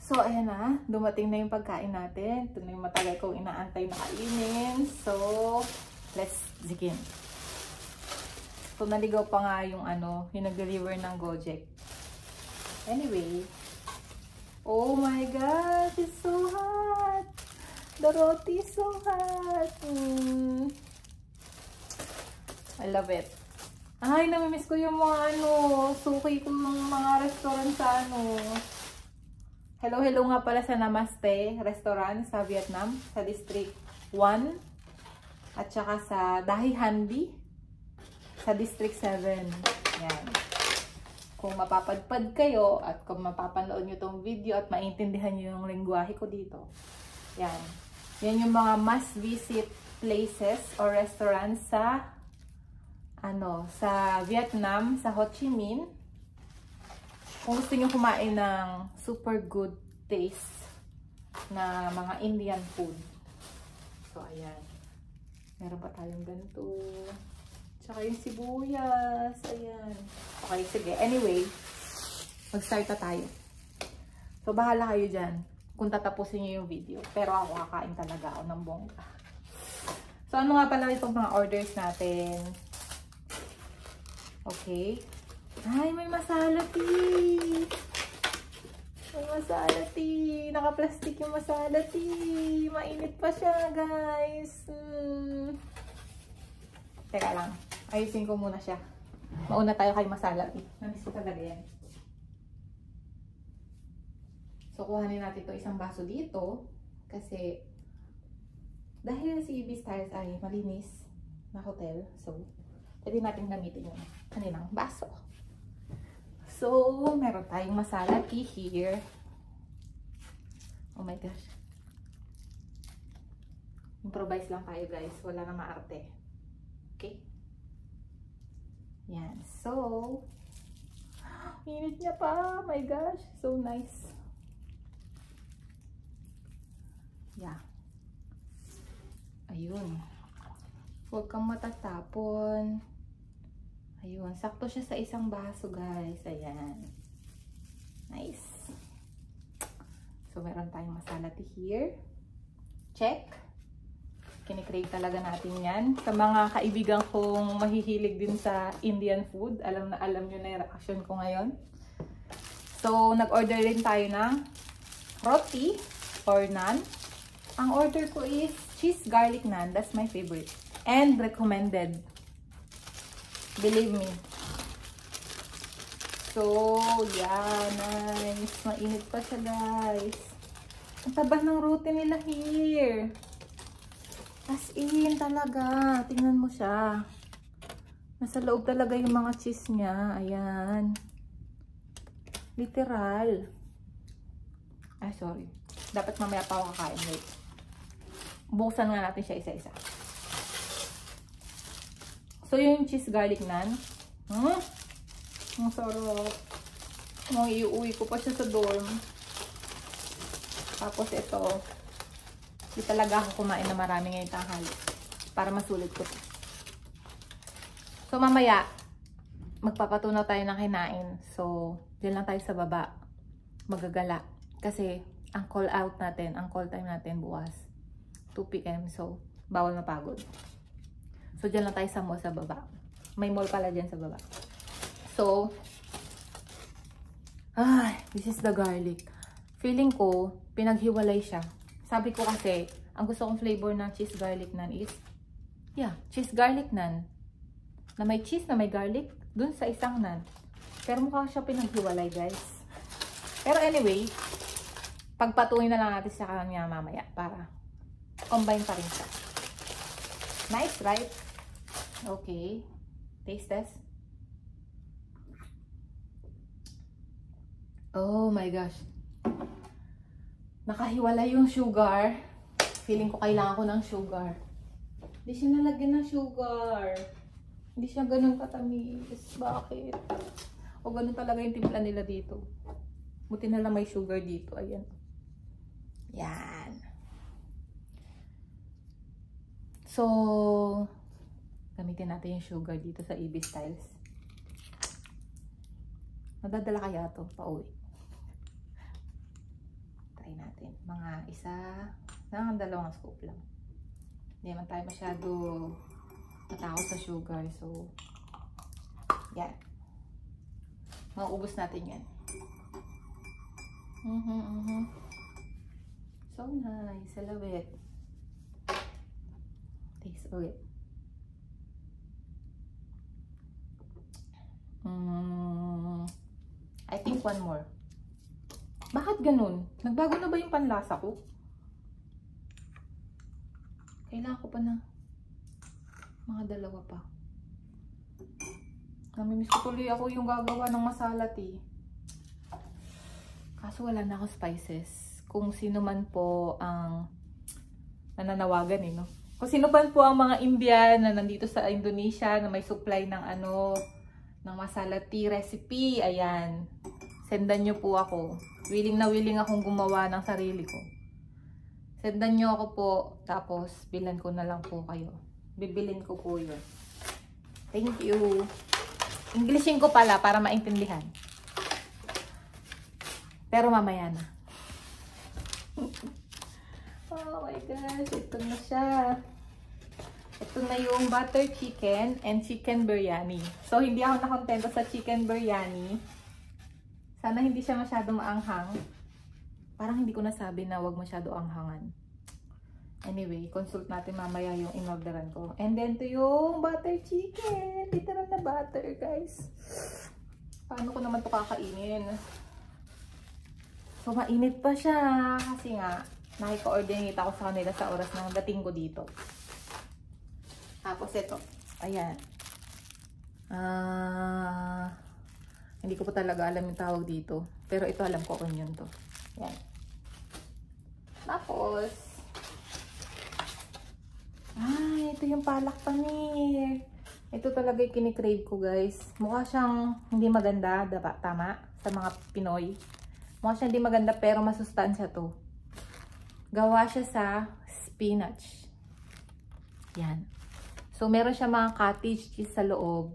So, ayan na. Dumating na yung pagkain natin. Ito na yung matagal kong inaantay na kainin. So, let's begin. So, naligaw pa nga yung yung nag-deliver ng Gojek. Anyway. Oh my gosh! It's so hot! The roti is so hot! I love it. Ay, namimiss ko yung mga suki ko ng mga restaurant sa Hello nga pala sa Namaste restaurant sa Vietnam, sa District 1. At saka sa Dahi Hanbi sa District 7. Yan. Kung mapapadpad kayo at kung mapapanood nyo tong video at maintindihan nyo yung lengguwahe ko dito. Yan. Yan yung mga must visit places or restaurants sa sa Vietnam, sa Ho Chi Minh. Kung gusto niyo kumain ng super good taste na mga Indian food. So, ayan. Meron pa tayong ganito. Tsaka yung sibuyas. Ayan. Okay, sige. Anyway, mag-start na tayo. So, bahala kayo dyan kung tatapusin niyo yung video. Pero ako kakain talaga ako ng bongga. So, ano nga pala itong mga orders natin? Okay. Ay, may masala tea. May masala tea. Naka-plastic yung masala tea. Mainit pa siya, guys. Teka lang. Ayusin ko muna siya. Mauna tayo kay masala tea. Namiss ko talaga yan. So, kuhanin natin ito isang baso dito. Kasi, dahil si Ibis Styles ay malinis na hotel. So, pwede natin gamitin yung kanilang baso. So, meron tayong masala tea here. Oh my gosh. Improvise lang tayo, guys. Wala na maarte. Okay? Yan. So, init niya pa. Oh my gosh. So nice. Yeah. Ayun. Huwag kang matatapon. Ayun, sakto siya sa isang baso, guys. Ayan. Nice. So, meron tayong masala tea here. Check. Kinikrave talaga natin yan. Sa mga kaibigan kong mahihilig din sa Indian food, alam na alam nyo na yung reaction ko ngayon. So, nag-order din tayo ng roti or naan. Ang order ko is cheese garlic naan. That's my favorite. And recommended. Believe me. So, yeah, nice. Mainit pa siya, guys. Ang taba ng roti nila here. As in, talaga. Tingnan mo siya. Nasa loob talaga yung mga cheese niya. Ayan. Literal. Ay, sorry. Dapat mamaya pa ako kakain. Wait. Buksan nga natin siya isa-isa. So, yung cheese garlic naan. Ang sarap. Iuwi ko pa siya sa dorm. Tapos ito. Di talaga ako kumain na marami ngayong tanghali. Para masulit ko. So, mamaya, magpapatunaw tayo ng kinain. So, dyan lang tayo sa baba. Magagala. Kasi, ang call out natin, ang call time natin bukas. 2 PM. So, bawal mapagod. So, dyan lang tayo sa mall sa baba. May mall pala dyan sa baba. So, this is the garlic. Feeling ko, pinaghiwalay siya. Sabi ko kasi, ang gusto kong flavor ng cheese garlic naan is, cheese garlic naan. Na may cheese, na may garlic, dun sa isang naan. Pero mukha siya pinaghiwalay, guys. Pero anyway, pagpatuloy na lang natin sa kanya mamaya para combine pa rin siya. Nice, right? Okay. Taste test. Oh my gosh. Nakahiwalay yung sugar. Feeling ko kailangan ko ng sugar. Hindi siya nalagyan ng sugar. Hindi siya ganun katamis. Bakit? O ganun talaga yung timpla nila dito. Buti na lang may sugar dito. Ayan. Yan. So, gamitin natin yung sugar dito sa Ibis Styles. Madadala kaya ito pa uwi. Try natin. Mga isa, dalawang scoop lang. Hindi naman tayo masyado matakot sa sugar. So, yan. Mauubos natin yan. So nice. I love it. Taste ulit. I think one more. Bakit ganun? Nagbago na ba yung panlasa ko? Kailangan ko pa na mga dalawa pa. Namimiss ko tuloy ako yung gagawa ng masala tea. Kaso wala na ako spices. Kung sino man po ang nananawagan no? Kung sino man po ang mga Indian na nandito sa Indonesia na may supply ng ng masala tea recipe, ayan. Sendan nyo po ako. Willing na willing akong gumawa ng sarili ko. Sendan nyo ako po, tapos bilan ko na lang po kayo. Bibilin ko po yun. Thank you. Englishin ko pala para maintindihan. Pero mamaya na. Oh my gosh, ito na siya. Ito na yung butter chicken and chicken biryani. So, hindi ako nakontento sa chicken biryani. Sana hindi siya masyadong maanghang. Parang hindi ko nasabi na wag masyado anghangan. Anyway, consult natin mamaya yung in-orderan ko. And then, to yung butter chicken. Literal na butter, guys. Paano ko naman ito kakainin? So, mainit pa siya. Kasi nga, nakika-coordinate ako sa kanila sa oras ng dating ko dito. Tapos ito. Ayan. Hindi ko pa talaga alam yung tawag dito. Pero ito alam ko onion to. Ayan. Tapos, ito yung palak paneer. Ito talaga yung kinikrave ko, guys. Mukha siyang hindi maganda. Tama? Sa mga Pinoy. Mukha siyang hindi maganda pero masustansya to. Gawa siya sa spinach. Yan. So, meron siya mga cottage cheese sa loob.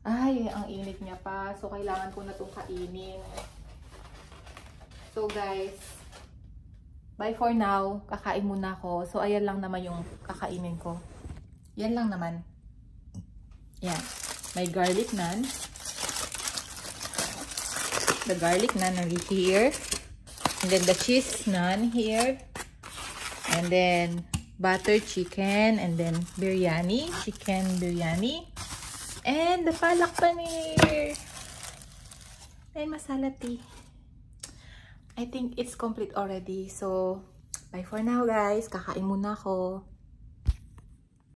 Ay, ang init niya pa. So, kailangan ko na itong kainin. So, guys, bye for now. Kakain muna ako. So, ayan lang naman yung kakainin ko. Yan lang naman. Yan. May garlic naan. The garlic naan here. And then the cheese naan here. And then butter chicken. And then biryani. Chicken biryani. And the palak paneer. And masala tea. I think it's complete already. So, bye for now, guys. Kakain muna ako.